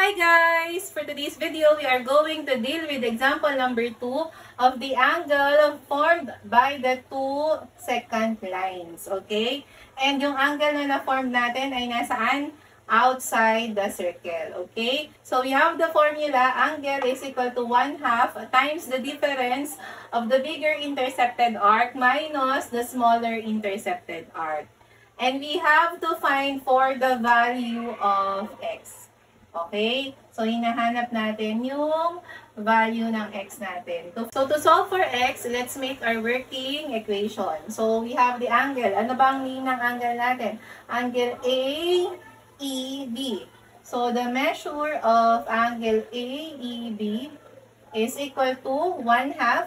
Hi guys! For today's video, we are going to deal with example number 2 of the angle formed by the two secant lines. Okay? And yung angle na na-form natin ay nasaan? Outside the circle. Okay? So we have the formula, angle is equal to 1/2 times the difference of the bigger intercepted arc minus the smaller intercepted arc. And we have to find for the value of x. Okay? So, hinahanap natin yung value ng x natin. So, to solve for x, let's make our working equation. So, we have the angle. Ano ba ang mean ng angle natin? Angle AEB. So, the measure of angle AEB is equal to 1/2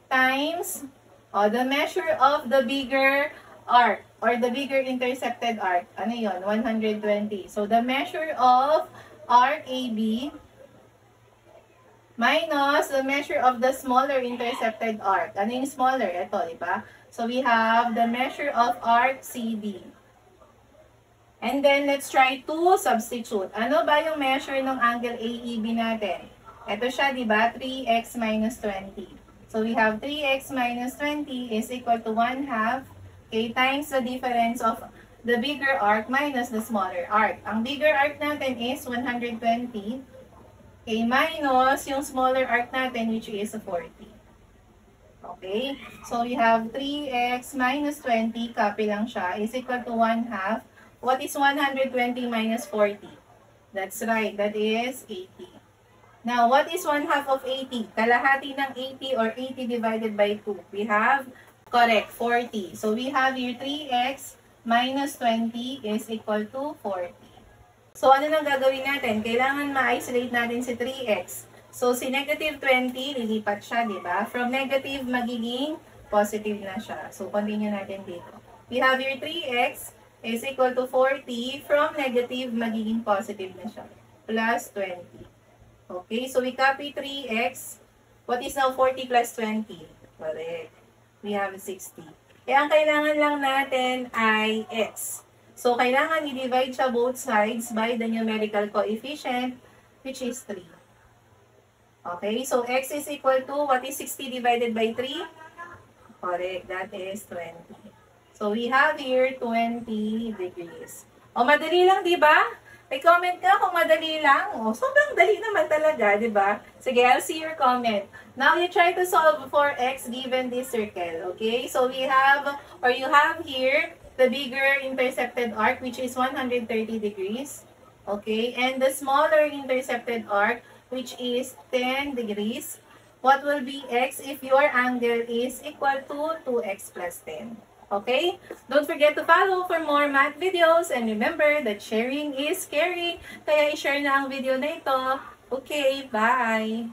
times the measure of the bigger arc or the bigger intercepted arc. Ano yun? 120. So, the measure of arc AB minus the measure of the smaller intercepted arc. Ano yung smaller? Ito, di ba? So, we have the measure of arc CD. And then, let's try to substitute. Ano ba yung measure ng angle AEB natin? Ito siya, di ba? 3x minus 20. So, we have 3x minus 20 is equal to 1/2 okay, times the difference of the bigger arc minus the smaller arc. Ang bigger arc natin is 120. Okay, minus yung smaller arc natin which is 40. Okay, so we have 3x minus 20, copy lang siya, is equal to 1/2. What is 120 minus 40? That's right, that is 80. Now, what is 1/2 of 80? Kalahati ng 80 or 80 divided by 2. We have, correct, 40. So, we have here 3x minus 20 is equal to 40. So, ano nang gagawin natin? Kailangan ma-isolate natin si 3x. So, si negative 20, lilipat siya, di ba? From negative, magiging positive na siya. So, continue natin dito. We have here 3x is equal to 40. From negative, magiging positive na siya. Plus 20. Okay, so we copy 3x. What is now 40 plus 20? Correct. We have 60. Kaya ang kailangan lang natin ay x. So, kailangan i-divide siya both sides by the numerical coefficient, which is 3. Okay, so x is equal to, what is 60 divided by 3? Correct, that is 20. So, we have here 20 degrees. O, madali lang, di ba? May comment ka kung madali lang. O, sobrang dali naman talaga, di ba? Sige, I'll see your comment. Now, you try to solve for x given this circle. Okay? So, we have, or you have here, the bigger intercepted arc, which is 130 degrees. Okay? And the smaller intercepted arc, which is 10 degrees. What will be x if your angle is equal to 2x plus 10? Okay? Don't forget to follow for more math videos and remember that sharing is caring. Kaya i-share na ang video na ito. Okay, bye!